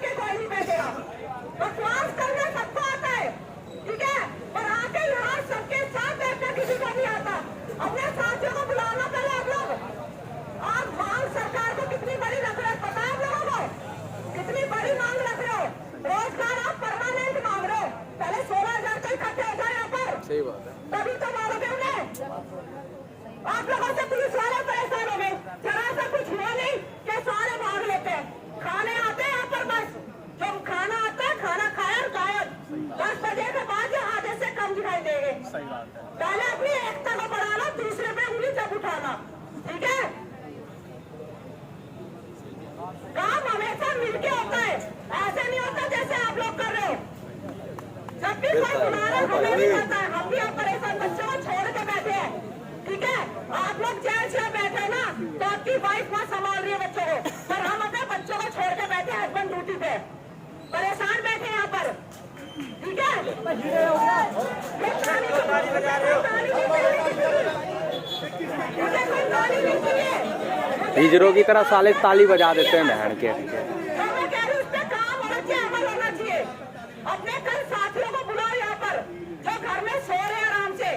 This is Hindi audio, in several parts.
के कोई नहीं बैठेगा। बकवास करना सबको आता है, ठीक है, पर आके यहाँ सबके साथ बैठना किसी को नहीं आता। अपने साथियों को बुलाना पहले आप लोग। आप मांग सरकार को कितनी बड़ी रख रहे हो पता है आप लोगों को? कितनी बड़ी मांग रख रहे हो? रोजगार आप परमानेंट मांग रहे हो। पहले 16,000 का इकट्ठे हो जाए यहाँ पर, सही बात है, तभी तो मारोगे उन्हें। आप लोगों से पुलिस वाले परेशान हो गए, जरा सा कुछ हुआ नहीं कि सारे भाग लेते हैं। खाने आते हैं यहाँ पर, बस जब खाना आता है खाना खाया और गायब। 10 बजे के बाद ये आधे से कम दिखाई देंगे। पहले अपनी एकता को बढ़ाना, दूसरे पे उंगली जब उठाना, ठीक है। काम हमेशा मिलके होता है, ऐसे नहीं होता जैसे आप लोग कर रहे हो। जब भी कोई बुला रहा है हमें भी पता है, हम भी आप परेशान बच्चों को छोड़ के बैठे हैं, ठीक है। आप लोग जेल से बैठे ना तो आपकी वाइफ वहाँ संभाल रही है बच्चों को, पर हम अपने बच्चों को छोड़ के बैठे, हस्बैंड ड्यूटी पे परेशान बैठे यहाँ पर, ठीक है। मुझे कोई गाली नहीं चाहिए। टीचरों की तरह साले ताली बजा देते हैं बहन के। मैं कह रही हूँ, उस पे काम होना चाहिए, अमल होना चाहिए। अपने कल साथियों को बुलाओ यहाँ पर, जो घर में सो रहे हैं आराम से,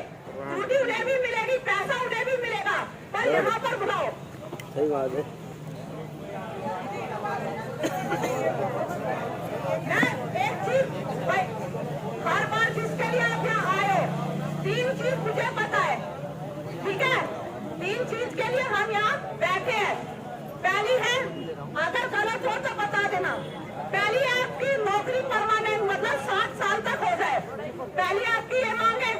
ड्यूटी उन्हें भी मिलेगी, पैसा उन्हें भी मिलेगा, पर यहाँ पर बुलाओ। सही बात है। एक चीज भाई, हर बार जिसके लिए आप यहाँ आए हो, 3 चीज मुझे पता है, ठीक है। 3 चीज के लिए हम यहाँ बैठे हैं। पहली है, अगर गलत हो तो बता देना। पहली है आपकी नौकरी परमानेंट, मतलब 60 साल तक हो जाए, पहली आपकी ये मांग है।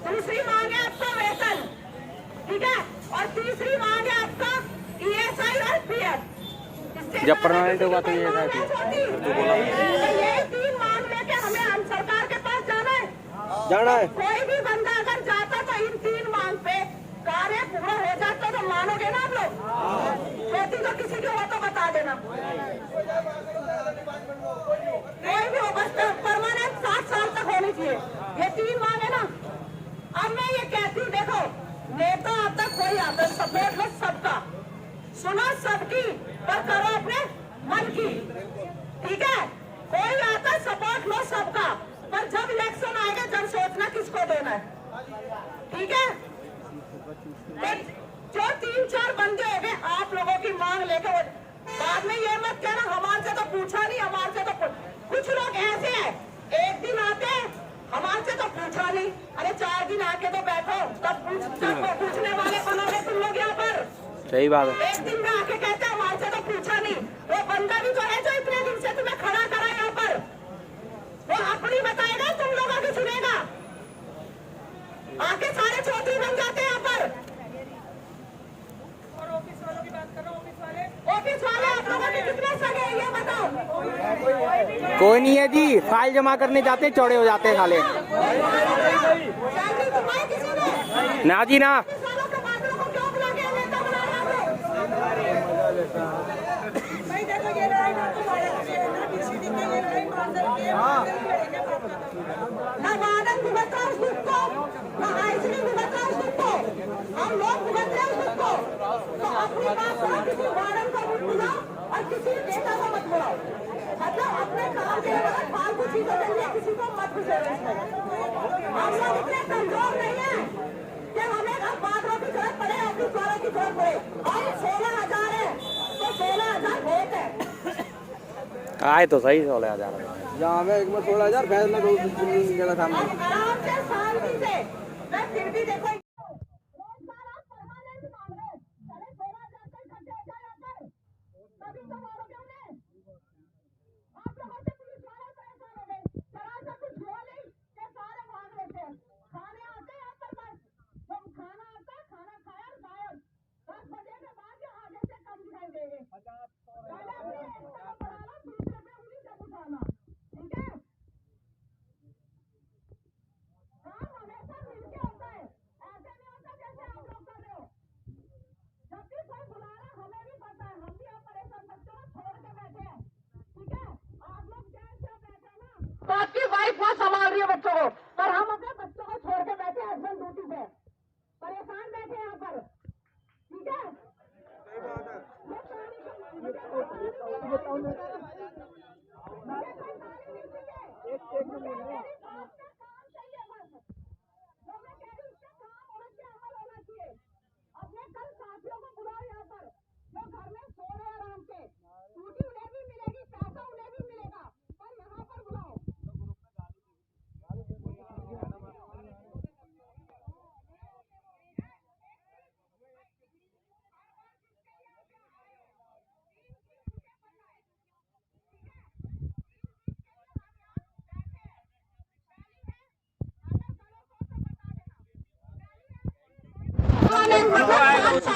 दूसरी मांग है आपका वेतन, ठीक है, और तीसरी मांग है आपका ESI और PF। जब परमानेंट होगा तो ये ये 3 मांग लेके हमें हम सरकार के पास जाना है। कोई भी बंदा अगर जाता तो इन 3 मांग पे कार्य पूरा हो जाता तो मानोगे ना आप लोग? खेती तो किसी की हो तो बता देना, कोई भी हो, बस परमानेंट 60 साल तक होनी चाहिए। ये 3 मांग है ना। अब मैं ये कहती हूँ, देखो नेता आता कोई आता, सपोर्ट लो सबका, सुनो सबकी, पर करो अपने मन की, ठीक है। कोई आता सपोर्ट लो सबका, पर जब इलेक्शन आएगा जब सोचना किसको देना है, ठीक है। जो 3-4 बंदे हो गए आप लोगों की मांग लेकर, बाद में ये मत कहना हमारे से तो पूछा नहीं, हमारे से तो कुछ लोग ऐसे हैं, एक दिन आते हैं हमारे से तो पूछा नहीं, अरे 4 दिन आके तो बैठो, तब पूछने वाले बनोगे तुम लोग यहाँ पर। सही बात है। एक दिन में आके कहते हैं हमारे से तो पूछा नहीं, वो बंदा भी तो है जो इतने दिन से तुम्हें खड़ा करा यहाँ पर, वो अपनी बताएगा, तुम लोगों की सुनेगा। आके सारे चौधरी बन जाते हैं यहाँ पर। और ऑफिस वालों की बात करो, ऑफिस वाले आप लोगों के कितने सगे हैं ये बताओ? कोई नहीं है जी, फाइल जमा करने जाते चौड़े हो जाते हैं साले। ना जी ना। हम लोग भुगत रहे हैं उसको, तो अपनी बात को किसी वार्डन को मत बुलाओ और किसी नेता को मत बुलाओ, मतलब अपने काम के लिए फालतू चीजों के लिए किसी को मत घुसेड़ो। हम लोग इतने कमजोर नहीं है कि हमें अब बादलों की जरूरत पड़े, ऑफिस वालों की जरूरत पड़े। और 16,000 है तो 16,000 बहुत है। आए तो सही 16,000 जहाँ में एक में 16,000 फैसला तो गया था। आराम से शांति से, मैं फिर भी देखो तो आपकी वाइफ वहाँ संभाल रही है बच्चों को, पर हम अपने बच्चों को छोड़ के बैठे, हस्बैंड ड्यूटी पे परेशान बैठे यहाँ पर, ठीक है।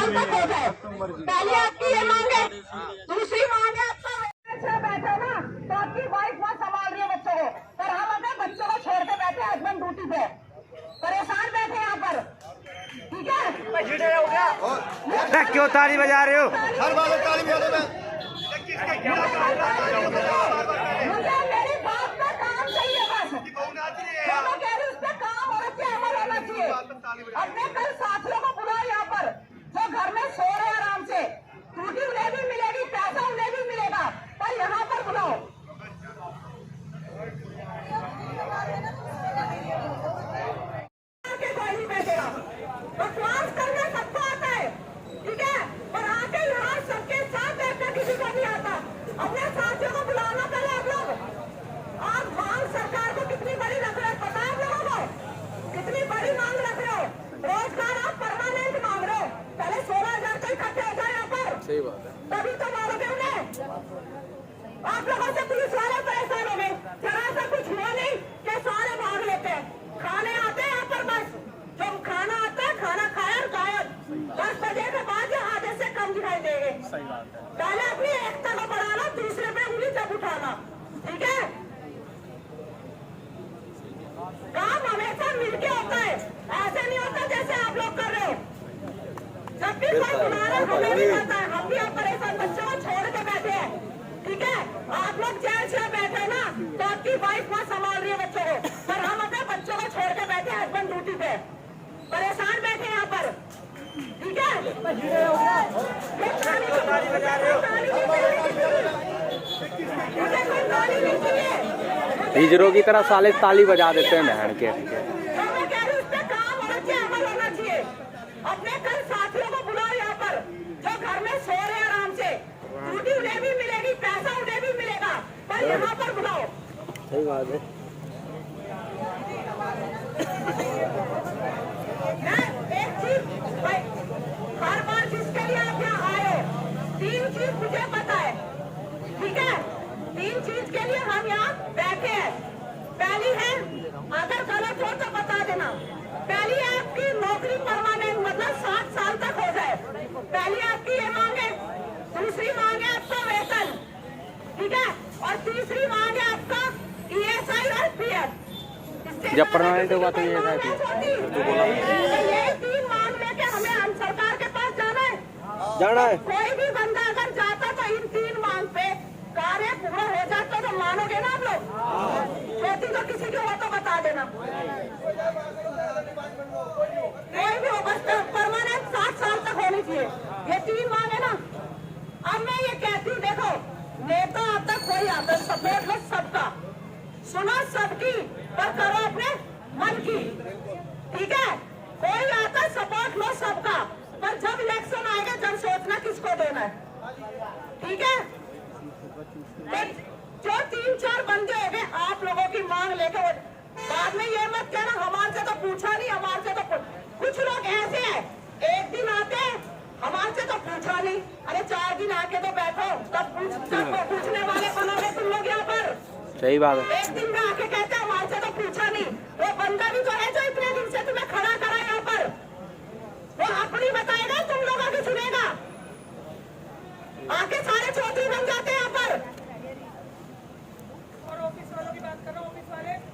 साल तक हो जाए। पहली आपकी ये मांग है, दूसरी मांग है आपका बैठे ना तो आपकी वाइफ वहाँ संभाल रही है बच्चों को, पर हम अपने बच्चों को छोड़ के बैठे हस्बैंड ड्यूटी पे परेशान बैठे यहाँ पर, ठीक है? क्यों ताली बजा रहे हो? हर बार ताली बजा रहे हैं। मुझे मेरी बात का काम चाहिए बस, जो मैं कह रही हूँ उस पर काम और उससे अमल होना चाहिए। अपने कल साथियों को बुलाओ यहाँ पर, जो घर में सो रहे आराम से, ड्यूटी उन्हें भी मिलेगी, पैसा उन्हें भी मिलेगा, पर यहाँ पर बुलाओ। कोई नहीं बैठेगा, बकवास करना सबको आता है, ठीक है? पर आके यहाँ सबके साथ बैठना किसी को नहीं आता। अपने साथियों को बुलाना पहले आप लोग। आप मांग सरकार को कितनी बड़ी रख रहे हो पता है आप लोगों को? कितनी बड़ी मांग रख रहे हो? रोजगार आप परमानेंट मांग रहे हो, पहले 16,000 तो इकट्ठे हो जाए यहाँ पर, सही बात है। तभी तो मारोगे उन्हें। आप लोगों से पुलिस वाले परेशान हो गए, जरा सा कुछ हुआ नहीं कि सारे भाग लेते हैं। खाने आते हैं यहाँ पर बस, जो खाना आता है खाना खाया और गायब। 10 बजे के बाद ये आधे से कम दिखाई देंगे। पहले अपनी एकता को बढ़ाना, दूसरे पे उंगली जब उठाना, ठीक है? काम हमेशा मिलके होता है, ऐसे नहीं होता जैसे आप लोग कर रहे हो। जब भी कोई बुला रहा है हमें भी पता है, हम भी आप परेशान बच्चों को छोड़ के बैठे हैं, ठीक है? आप लोग जेल से बैठे ना तो आपकी वाइफ वहाँ संभाल रही है बच्चों को, पर हम अपने बच्चों को छोड़ के बैठे हस्बैंड ड्यूटी पे परेशान बैठे यहाँ पर, ठीक है? मुझे कोई गाली नहीं चाहिए। हिजरों की तरह साले ताली बजा देते हैं बहन के। जो मैं कह रही हूँ उस पर काम होना चाहिए, अमल होना चाहिए। अपने कल साथियों को बुलाओ यहाँ पर, जो घर में सो रहे आराम से, ड्यूटी उन्हें भी मिलेगी, पैसा उन्हें भी मिलेगा, पर यहाँ पर बुलाओ। सही बात है। मैं एक चीज भाई, हर बार जिसके लिए आप यहाँ आए हो, 3 चीज मुझे पता है, ठीक है? 3 चीज के लिए हम यहाँ बैठे हैं। पहली है, अगर गलत हो तो बता देना। पहली है आपकी नौकरी परमानेंट, मतलब 60 साल तक हो जाए, पहली आपकी ये मांग है। दूसरी मांग है आपका वेतन, ठीक है? और तीसरी मांग है आपका ESI और PF। जब परमानेंट होगा तो ये ये 3 मांग लेके हमें हम सरकार के पास जाना है। जाना है। कोई भी बंदा अगर जाता तो इन 3 मांग पे कार्य पूरा हो जाता तो मानोगे ना आप लोग? खेती तो किसी को हो तो बता देना, कोई भी हो, बस परमानेंट 60 साल तक होनी चाहिए। ये 3 मांग है ना। अब मैं ये कहती हूँ, देखो नेता आता कोई आता, सपोर्ट लो सबका, सुनो सबकी, पर करो अपने मन की, ठीक है? कोई आता सपोर्ट लो सबका, पर जब इलेक्शन आएगा जब सोचना किसको देना है, ठीक है? जो 3-4 बंदे हो गए आप लोगों की मांग लेके, बाद में ये मत कहना हमारे से तो पूछा नहीं, हमारे से तो कुछ लोग ऐसे हैं, एक दिन आते हैं हमारे से तो पूछा नहीं, अरे 4 दिन आके तो बैठो, तब पूछने वाले बनोगे तुम लोग यहाँ पर। सही बात है। एक दिन में आके कहते हैं हमारे से तो पूछा नहीं, वो बंदा भी तो है जो इतने दिन से तुम्हें खड़ा करा यहाँ पर, वो अपनी बताएगा, तुम लोगों की सुनेगा? आके सारे चौधरी बन जाते हैं यहाँ पर। और ऑफिस वालों की बात कर रहा हूँ,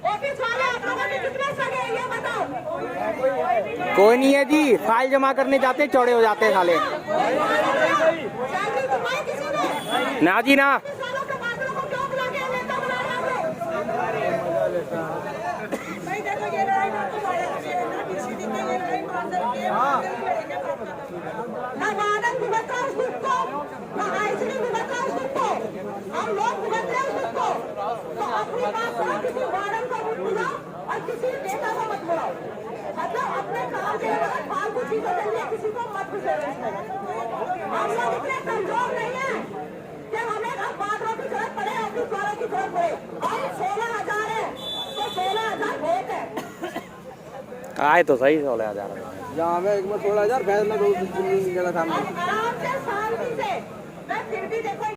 ऑफिस वाले आप लोगों के कितने सगे हैं ये बताओ? कोई नहीं है जी, फाइल जमा करने जाते चौड़े हो जाते हैं साले। सैलरी तुम्हारी किसी ने? ना जी ना। ऑफिस वालों के बादलों को क्यों बुला के नेता बना रहे हैं आप लोग? नहीं देखो ये लड़ाई ना तुम्हारे लिए, ना किसी दिन ये लड़ाई मानदंड की ना वादन भुगत रहा उस दुख को, ना आइसनी भुगत रहा उस दुख को, हम लोग भुगत रहे उस दुख को। तो अपनी बात करो, किसी वादन को मत बुलाओ और किसी नेता को मत बुलाओ, मतलब अपने काम के लिए फालतू चीजों के लिए किसी को मत घुसेड़ो इसमें। हम लोग इतने कमजोर नहीं है कि हमें अब बादलों की जरूरत पड़े, ऑफिस वालों की जरूरत पड़े। हम 16,000 है तो 16,000 बहुत है। आए तो सही 16,000। जहाँ में एक में 16,000 भैंस में 2 दिन निकला था। आराम से शांति से, मैं फिर भी देखो